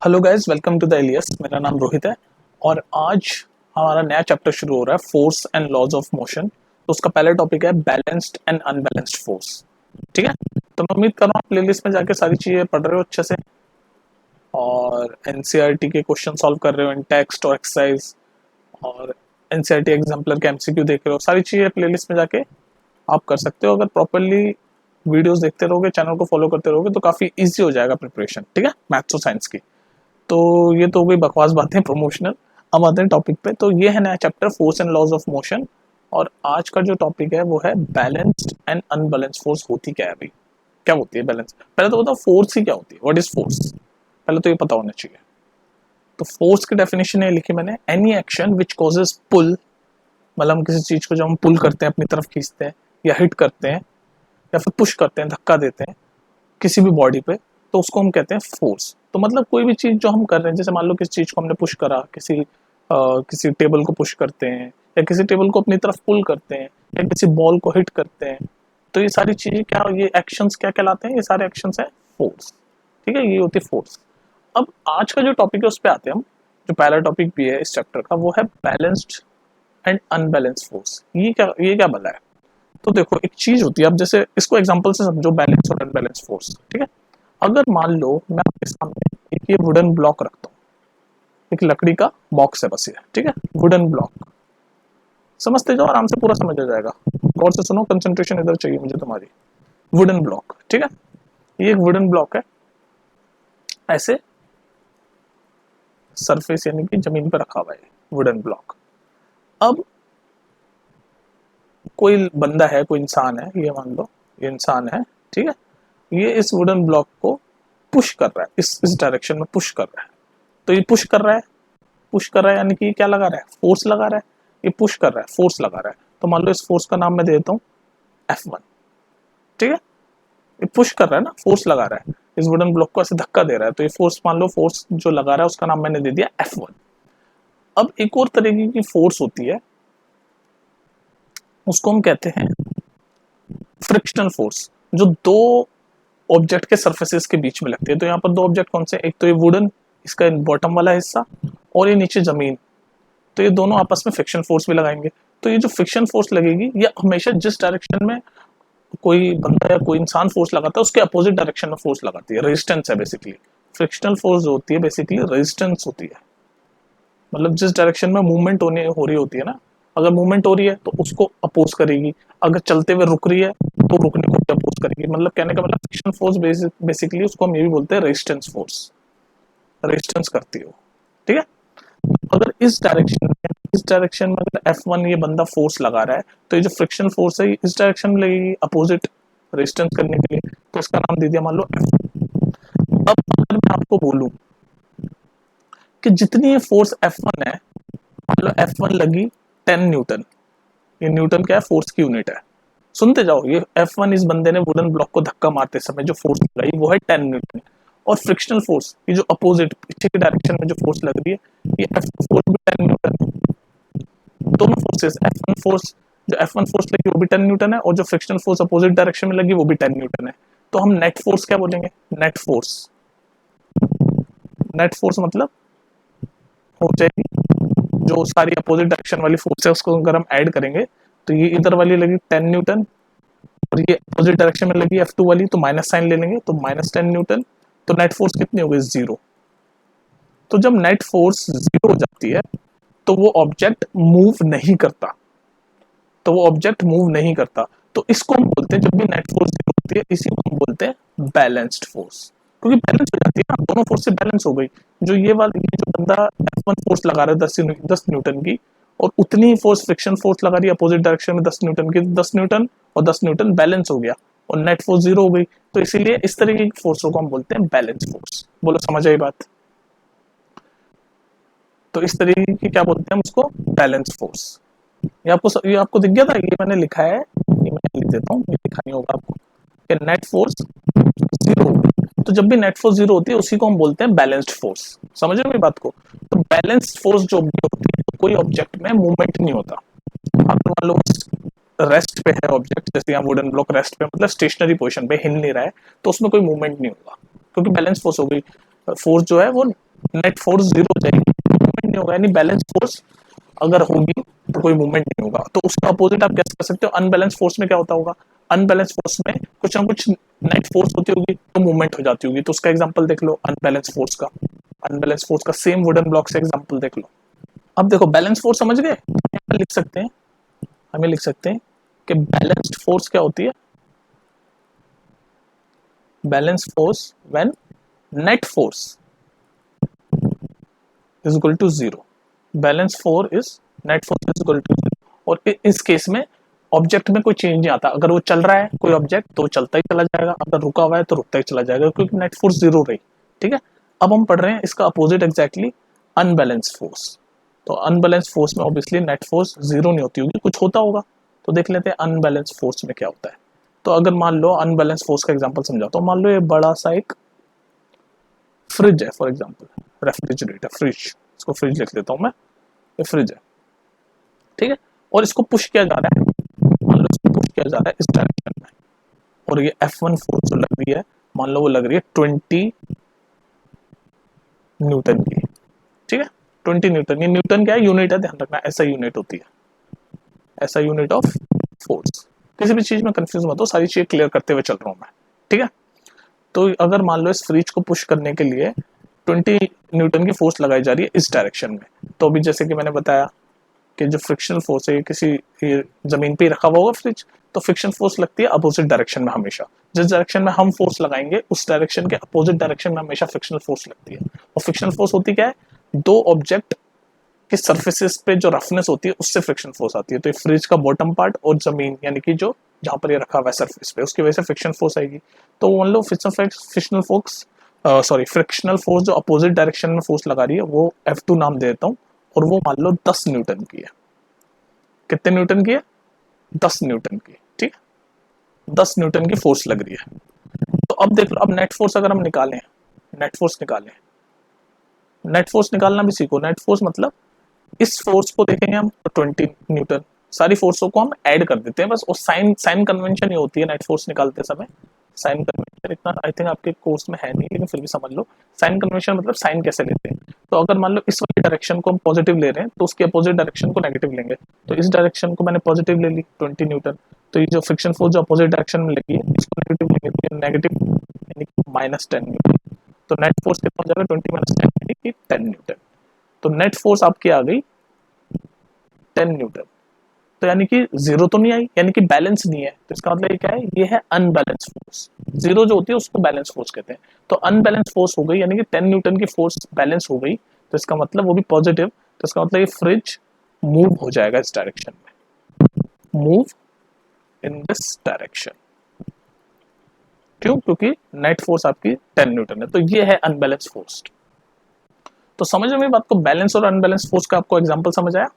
Hello guys, welcome to the Elias. मेरा नाम रोहित है और आज हमारा नया चैप्टर शुरू हो रहा है, force and laws of motion. तो उसका पहला टॉपिक है बैलेंस्ड एंड अनबैलेंस्ड फोर्स। ठीक है, तो मैं उम्मीद कर रहा हूँ प्लेलिस्ट में जाके सारी चीजें पढ़ रहे हो अच्छे से और एनसीईआरटी के क्वेश्चन सॉल्व कर रहे हो इन टेक्स्ट और एक्सरसाइज, और एनसीईआरटी एग्जाम्पलर के एमसीक्यू देख रहे हो। सारी चीजें प्लेलिस्ट में जाके आप कर सकते हो। अगर प्रॉपरली वीडियोस देखते रहोगे, चैनल को फॉलो करते रहोगे तो काफी इजी हो जाएगा प्रिपरेशन। ठीक है, मैथ्स और साइंस की। तो ये तो हो गई बकवास बातें प्रमोशनल। अब आते हैं टॉपिक पे। तो ये है नया chapter, force and laws of motion. और आज का जो टॉपिक है वो है बैलेंस्ड एंड अनबैलेंस्ड फोर्स होती क्या है। अभी क्या होती है बैलेंस? पहले तो बताओ फोर्स ही क्या होती है, व्हाट इज फोर्स। पहले तो ये पता होना चाहिए। तो फोर्स की डेफिनेशन है लिखी मैंने, एनी एक्शन विच कॉजेज पुल। मतलब हम किसी चीज को जब हम पुल करते हैं, अपनी तरफ खींचते हैं या हिट करते हैं या फिर पुश करते हैं, धक्का देते हैं किसी भी बॉडी पे, तो उसको हम कहते हैं फोर्स। तो मतलब कोई भी चीज जो हम कर रहे हैं, जैसे मान लो किसी चीज को हमने पुश करा, किसी टेबल को पुश करते हैं या किसी टेबल को अपनी तरफ पुल करते हैं या किसी बॉल को हिट करते हैं, तो ये सारी चीजें क्या, ये एक्शंस क्या कहलाते हैं? ये सारे एक्शंस हैं फोर्स। ठीक है, ये होती है फोर्स। अब आज का जो टॉपिक है उस पर आते हैं हम। जो पहला टॉपिक भी है इस चैप्टर का वो है बैलेंस्ड एंड अनबैलेंस्ड फोर्स। ये क्या बता है? तो देखो, एक चीज होती है, अब जैसे इसको एग्जांपल से समझो, बैलेंस और अनबैलेंस फोर्स। ठीक है, अगर मान लो मैं आपके सामने एक ये वुडन ब्लॉक रखता हूँ, एक लकड़ी का बॉक्स है बस ये। ठीक है, वुडन ब्लॉक। समझते जाओ, आराम से पूरा समझ आ जाएगा। गौर से सुनो, कंसंट्रेशन इधर चाहिए मुझे तुम्हारी। वुडन ब्लॉक, ठीक है, ये एक वुडन ब्लॉक है, ऐसे सरफेस यानी कि जमीन पर रखा हुआ है वुडन ब्लॉक। अब कोई बंदा है, कोई इंसान है, ये मान लो ये इंसान है। ठीक है, ये इस वुडन ब्लॉक को पुश कर रहा है, इस डायरेक्शन में पुश कर रहा है। तो ये पुश कर रहा है, पुश कर रहा है यानी कि क्या लगा रहा है? फोर्स लगा रहा है। ये पुश कर रहा है, फोर्स लगा रहा है। तो मान लो इस फोर्स का नाम मैं दे देता हूँ F1। ठीक है, ये पुश कर रहा है ना, फोर्स लगा रहा है, इस वुडन ब्लॉक को ऐसे धक्का दे रहा है, तो ये फोर्स, मान लो फोर्स जो लगा रहा है उसका नाम मैंने दे दिया F1। अब एक और तरीके की फोर्स होती है, उसको हम कहते हैं फ्रिक्शनल फोर्स, जो दो ऑब्जेक्ट के सरफेसेस के बीच में लगती है। तो यहाँ पर दो ऑब्जेक्ट कौन से? एक तो ये वुडन, इसका बॉटम वाला हिस्सा, और ये नीचे जमीन। तो ये दोनों आपस में फ्रिक्शन फोर्स भी लगाएंगे। तो ये जो फ्रिक्शन फोर्स लगेगी, ये हमेशा जिस डायरेक्शन में कोई बंदा या कोई इंसान फोर्स लगाता है उसके अपोजिट डायरेक्शन में फोर्स लगाती है। रेजिस्टेंस है बेसिकली। फ्रिक्शनल फोर्स जो होती है बेसिकली रेजिस्टेंस होती है। मतलब जिस डायरेक्शन में मूवमेंट हो रही होती है ना, अगर मूवमेंट हो रही है तो उसको अपोज करेगी, अगर चलते हुए रुक रही है तो रुकने को भी अपोज करेगी। मतलब कहने का मतलब फ्रिक्शन फोर्स बेसिकली उसको हम ये भी बोलते हैं रेजिस्टेंस फोर्स। रेजिस्टेंस करती है वो। ठीक है, अगर इस डायरेक्शन में अगर F1 ये बंदा फोर्स लगा रहा है, तो ये जो फ्रिक्शन फोर्स है इस डायरेक्शन में लगेगी अपोजिट, रेजिस्टेंस करने के लिए। तो इसका नाम दे दिया मान लो F। अब अगर मैं आपको बोलूं कि जितनी ये फोर्स F1 है, मान लो F1 लगी 10 न्यूटन। ये न्यूटन क्या है? फोर्स की यूनिट है। सुनते जाओ, ये F1 इस बंदे ने वुडन ब्लॉक को धक्का मारते समय जो फोर्स लगाई वो है 10 न्यूटन। और फ्रिक्शनल फोर्स, ये जो अपोजिट पीछे के डायरेक्शन में जो फोर्स लग रही है, ये F2 फोर्स भी 10 न्यूटन है। दोनों फोर्सेस, F1 फोर्स, जो F1 फोर्स लगी वो भी 10 न्यूटन है, और जो फ्रिक्शनल फोर्स अपोजिट डायरेक्शन में लगी वो भी 10 न्यूटन है। तो हम नेट फोर्स क्या बोलेंगे? Net force. नेट फोर्स मतलब हो जाएगी जो सारी अपोजिट डायरेक्शन वाली फोर्स है उसको अगर हम ऐड करेंगे, तो ये इधर वाली लगी 10 न्यूटन और ये अपोजिट डायरेक्शन में लगी F2 वाली, तो माइनस साइन ले लेंगे, तो माइनस 10 न्यूटन। तो नेट फोर्स कितनी हो गई? 0। तो जब नेट फोर्स 0 हो जाती है तो वो ऑब्जेक्ट मूव नहीं करता। तो इसको हम बोलते हैं, जब भी नेट फोर्स 0 होती है, इसी को हम बोलते हैं बैलेंस्ड फोर्स। क्योंकि बैलेंस हो जाती है ना, दोनों फोर्स से बैलेंस हो गई। ये जो बंदा F1 फोर्स लगा रहा है 10 न्यूटन की, और उतनी ही फोर्स फ्रिक्शन फोर्स लगा रही है अपोजिट डायरेक्शन में 10 न्यूटन की, 10 न्यूटन और 10 न्यूटन बैलेंस हो गया और नेट फोर्स 0 हो गई। तो इसीलिए इस तरीके की फोर्सों को हम बोलते हैं बैलेंस फोर्स। बोलो, समझ आई बात? तो इस तरीके की क्या बोलते हैं हम उसको? Balance force. ये आपको दिख गया था? ये मैंने लिखा है, ये मैं लिख देता हूँ, ये लिखा नहीं होगा आपको कि नेट फोर्स 0। तो जब भी नेट फोर्स 0 होती है उसी को हम बोलते हैं बैलेंस्ड फोर्स। समझ रहे हो मेरी बात को? तो बैलेंस्ड फोर्स जो भी होती है, तो कोई ऑब्जेक्ट में मूवमेंट नहीं होता। अगर मान लो रेस्ट पे है ऑब्जेक्ट, जैसे यहाँ वुडन ब्लॉक रेस्ट पे, मतलब स्टेशनरी पोजीशन पे हिल नहीं रहा है, तो उसमें कोई मूवमेंट नहीं होगा क्योंकि बैलेंस फोर्स हो गई। फोर्स जो है वो नेट फोर्स जीरो हो जाएगी, मूवमेंट नहीं होगा। यानी बैलेंस फोर्स अगर होगी तो कोई मूवमेंट नहीं होगा। तो उसका अपोजिट आप कैसे कर सकते हो, अनबैलेंस फोर्स में क्या होता होगा, अनबैलेंस फोर्स में कुछ ना कुछ नेट फोर्स होती होगी तो मूवमेंट हो जाती होगी। तो उसका एग्जांपल देख लो अनबैलेंस फोर्स का, अनबैलेंस फोर्स का सेम वुडन ब्लॉक से एग्जांपल देख लो। अब देखो बैलेंस फोर्स समझ गए, लिख सकते हैं, हमें लिख सकते हैं कि बैलेंस्ड फोर्स क्या होती है, balance force when net force is equal to zero, balance force is net force is equal to zero. और इस केस में ऑब्जेक्ट में कोई चेंज नहीं आता, अगर वो चल रहा है कोई ऑब्जेक्ट तो चलता ही चला जाएगा, अगर रुका हुआ है तो रुकता ही चला जाएगा, क्योंकि नेट फोर्स जीरो रही। ठीक है, अब हम पढ़ रहे हैं इसका अपोजिट एग्जैक्टली, अनबैलेंस फोर्स। तो अनबैलेंस फोर्स में ऑब्वियसली नेट फोर्स जीरो नहीं होती होगी, कुछ होता होगा। तो देख लेते हैं अनबैलेंस फोर्स में क्या होता है। तो अगर मान लो अनबैलेंस फोर्स का एग्जांपल समझाता हूँ, मान लो ये बड़ा सा एक फ्रिज है, फॉर एग्जांपल रेफ्रिजरेटर, फ्रिज, इसको फ्रिज लिख लेता हूँ मैं, ये फ्रिज है, ठीक है, और इसको पुश किया जा रहा है, मान लो इसको पुश किया जा रहा है इस डायरेक्शन में, और ये F1 फोर्स जो लग रही है, मान लो वो लग रही है 20 न्यूटन की। ठीक है, 20 न्यूटन, ये न्यूटन क्या है, यूनिट है, ध्यान रखना ऐसा यूनिट होती है, ऐसा यूनिट ऑफ फोर्स। किसी भी चीज में कंफ्यूज मत हो, सारी चीजें क्लियर करते हुए चल रहा हूं मैं। ठीक है, तो अगर मान लो इस फ्रिज को पुश करने के लिए 20 न्यूटन की फोर्स लगाई जा रही है इस डायरेक्शन में, तो अभी जैसे कि मैंने बताया कि जो फ्रिक्शनल फोर्स है, किसी ये जमीन पे ही रखा हुआ होगा फ्रिज, तो फ्रिक्शन फोर्स लगती है अपोजिट डायरेक्शन में हमेशा। जिस डायरेक्शन में हम फोर्स लगाएंगे उस डायरेक्शन के अपोजिट डायरेक्शन में हमेशा फ्रिक्शनल फोर्स लगती है। और फ्रिक्शनल फोर्स होती क्या है, दो ऑब्जेक्ट की सर्फेसिस पे जो रफनेस होती है उससे फ्रिक्शन फोर्स आती है। तो ये फ्रिज का बॉटम पार्ट और जमीन यानी कि जो जहां पर ये रखा हुआ है सरफेस पे, उसकी वजह से फ्रिक्शन फोर्स आएगी। तो मान लो फ्रिक्शनल फोर्स, फ्रिक्शनल फोर्स जो अपोजिट डायरेक्शन में फोर्स लगा रही है वो F2 नाम दे देता हूँ, और वो मान लो 10 न्यूटन की है। कितने न्यूटन की है, 10 न्यूटन की। ठीक है, 10 न्यूटन की फोर्स लग रही है। तो अब देख लो, अब नेट फोर्स अगर हम निकालें, नेट फोर्स निकालें, नेट फोर्स निकालना भी सीखो। नेट फोर्स मतलब इस फोर्स को देखेंगे हम तो 20 न्यूटन, सारी फोर्सों को हम ऐड कर देते हैं बस, और साइन साइन कन्वेंशन ही होती है नेट फोर्स निकालते समय। साइन कन्वेंशन इतना आई थिंक आपके कोर्स में है नहीं, लेकिन फिर भी समझ लो। साइन कन्वेंशन मतलब साइन कैसे लेते हैं, तो अगर मान लो इस वाली डायरेक्शन को हम पॉजिटिव ले रहे हैं तो उसके अपोजिट डायरेक्शन को नेगेटिव लेंगे। तो इस डायरेक्शन को मैंने पॉजिटिव ले ली 20 न्यूटन, तो ये जो फ्रिक्शन फोर्स जो अपोजिट डायरेक्शन में लगी है इसको नेगेटिव लेंगे, तो नेगेटिव यानी कि -10 न्यूटन। तो नेट फोर्स कितना हो जाएगा, 20 - 10 यानी कि 10 न्यूटन। तो नेट फोर्स आपकी आ गई 10 न्यूटन। तो यानी कि जीरो तो नहीं आई, यानी कि बैलेंस नहीं है, तो इसका मतलब ये क्या है, ये है अनबैलेंस फोर्स। जीरो जो होती है उसको बैलेंस फोर्स कहते हैं। तो अनबैलेंस फोर्स हो गई, यानी कि 10 न्यूटन की फोर्स बैलेंस हो गई, तो इसका मतलब वो भी पॉजिटिव, तो इसका मतलब ये फ्रिज मूव हो जाएगा इस डायरेक्शन में, मूव इन दिस डायरेक्शन। क्यों, क्योंकि नेट फोर्स आपकी 10 न्यूटन है। तो ये है अनबैलेंस फोर्स। तो समझ में बात को, बैलेंस और अनबैलेंस फोर्स का आपको एग्जांपल समझ आया।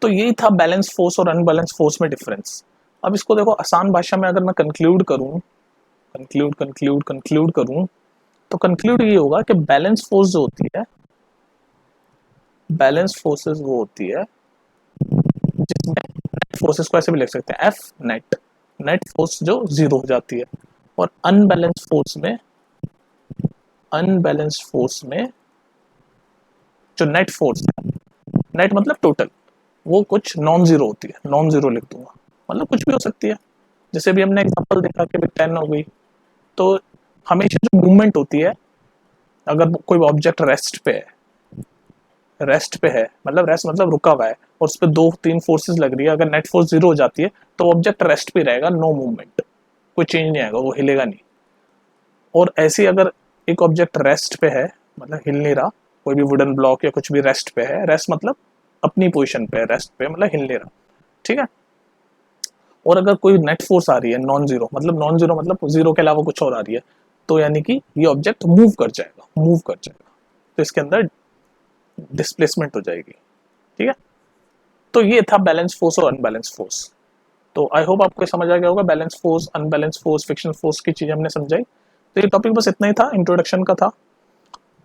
तो यही था बैलेंस फोर्स और अनबैलेंस फोर्स में डिफरेंस। अब इसको देखो आसान भाषा में अगर मैं कंक्लूड करूं, कंक्लूड करूं, तो कंक्लूड ये होगा कि बैलेंस फोर्स जो होती है, बैलेंस फोर्सेस वो होती है जिसमें नेट फोर्सेस को ऐसे भी लिख सकते हैं एफ नेट, नेट फोर्स जो जीरो हो जाती है। और अनबैलेंस फोर्स में, अनबैलेंस फोर्स में जो नेट फोर्स है, नेट मतलब टोटल, वो कुछ नॉन जीरो होती है, नॉन जीरो लिख दूंगा, मतलब कुछ भी हो सकती है। जैसे भी हमने एग्जांपल देखा कि 10 हो गई, तो हमेशा जो मूवमेंट होती है, अगर कोई ऑब्जेक्ट रेस्ट पे है, रेस्ट पे है मतलब रेस्ट मतलब रुका हुआ है, और उस पर 2-3 फोर्सेस लग रही है, अगर नेट फोर्स जीरो हो जाती है तो ऑब्जेक्ट रेस्ट पे रहेगा, नो मूवमेंट, कोई चेंज नहीं आएगा, वो हिलेगा नहीं। और ऐसे अगर एक ऑब्जेक्ट रेस्ट पे है, मतलब हिल नहीं रहा, कोई भी वुडन ब्लॉक या कुछ भी रेस्ट पे है, रेस्ट मतलब अपनी पोजिशन पे है, रेस्ट पे मतलब हिल नहीं रहा, ठीक है। और अगर कोई नेट फोर्स आ रही है नॉन जीरो, मतलब नॉन जीरो मतलब जीरो के अलावा कुछ और आ रही है, तो यानी कि ये ऑब्जेक्ट मूव कर जाएगा, मूव कर जाएगा, तो इसके अंदर डिस्प्लेसमेंट हो जाएगी। ठीक है, तो ये था बैलेंस फोर्स और अनबैलेंस फोर्स। तो आई होप आपको समझ आ गया होगा, balance force, unbalance force, frictional force की चीजें हमने समझाई। तो ये टॉपिक बस इतना ही था, इंट्रोडक्शन का था।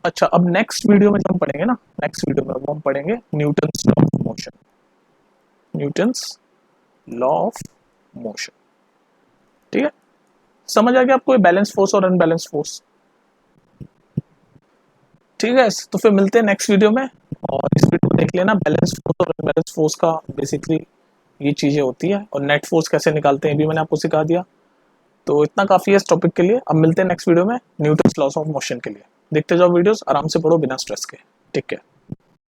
अच्छा, अब नेक्स्ट वीडियो में जो हम पढ़ेंगे ना, नेक्स्ट वीडियो में वो हम पढ़ेंगे Newton's law of motion, Newton's law of motion. ठीक है, समझ आ गया आपको बैलेंस फोर्स और अनबैलेंस फोर्स। ठीक है, तो फिर मिलते हैं नेक्स्ट वीडियो में, और इस वीडियो को देख लेना। बैलेंस फोर्स और अनबैलेंस फोर्स का बेसिकली ये चीज़ें होती है, और नेट फोर्स कैसे निकालते हैं ये भी मैंने आपको सिखा दिया। तो इतना काफ़ी है इस टॉपिक के लिए। अब मिलते हैं नेक्स्ट वीडियो में न्यूटन्स लॉस ऑफ मोशन के लिए। देखते जाओ वीडियोस, आराम से पढ़ो बिना स्ट्रेस के। Take care.